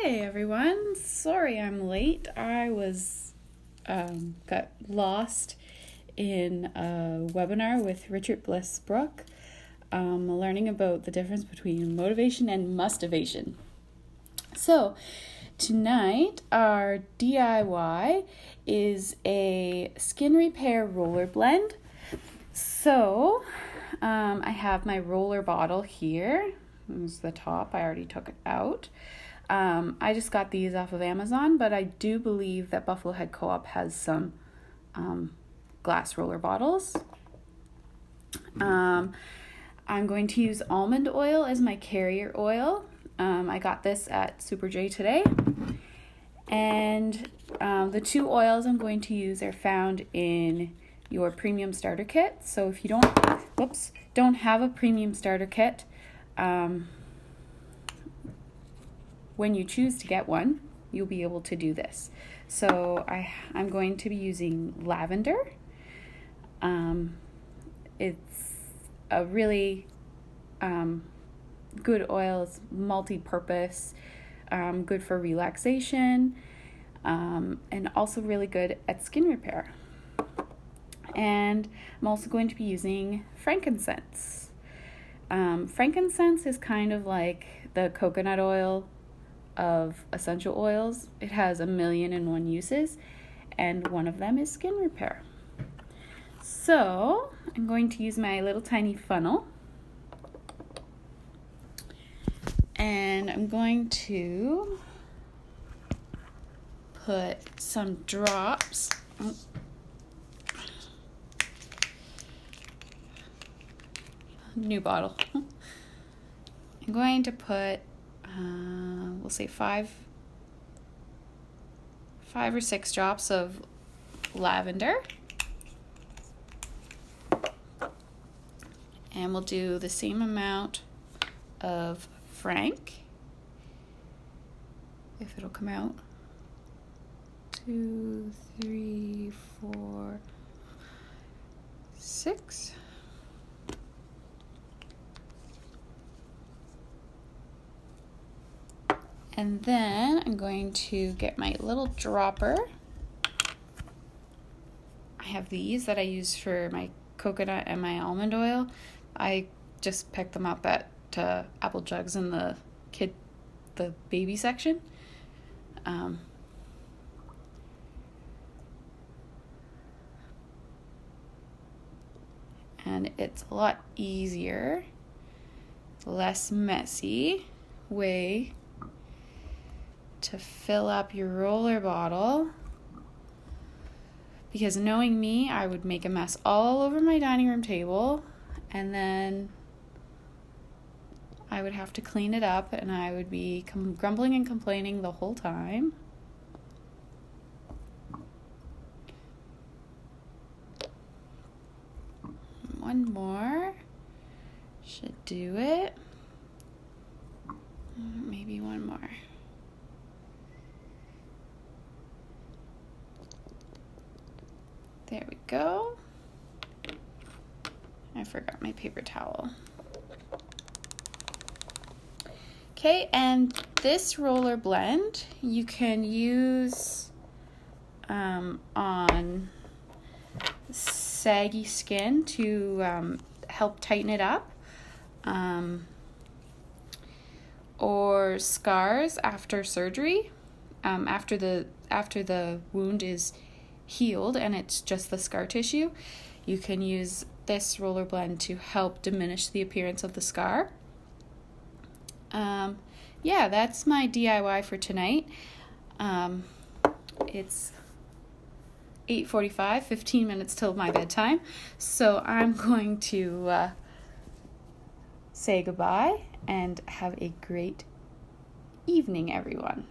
Hey everyone, sorry I'm late. I was got lost in a webinar with Richard Blissbrook, learning about the difference between motivation and mustivation. So tonight our DIY is a skin repair roller blend. So I have my roller bottle here. This is the top. I already took it out. I just got these off of Amazon, but I do believe that Buffalo Head Co-op has some glass roller bottles. I'm going to use almond oil as my carrier oil. I got this at Super J today. And the two oils I'm going to use are found in your premium starter kit. So if you don't have a premium starter kit, when you choose to get one, you'll be able to do this. So I'm going to be using lavender. It's a really good oil. It's multi-purpose, good for relaxation, and also really good at skin repair. And I'm also going to be using frankincense. Frankincense is kind of like the coconut oil of essential oils. It has 1,000,001 uses, and one of them is skin repair. So I'm going to use my little tiny funnel, and I'm going to put some drops. New bottle. I'm going to put we'll say five or six drops of lavender, and we'll do the same amount of frank, if it'll come out. 2, 3, 4, 6. And then I'm going to get my little dropper. I have these that I use for my coconut and my almond oil. I just picked them up at Apple Jugs in the baby section. And it's a lot easier, less messy way to fill up your roller bottle, because knowing me, I would make a mess all over my dining room table, and then I would have to clean it up, and I would be grumbling and complaining the whole time. One more should do it. Maybe one more. There we go. I forgot my paper towel. Okay, and this roller blend you can use on saggy skin to help tighten it up, or scars after surgery, after the wound is healed and it's just the scar tissue. You can use this roller blend to help diminish the appearance of the scar. Yeah, that's my DIY for tonight. It's 8:45, 15 minutes till my bedtime. So I'm going to say goodbye and have a great evening, everyone.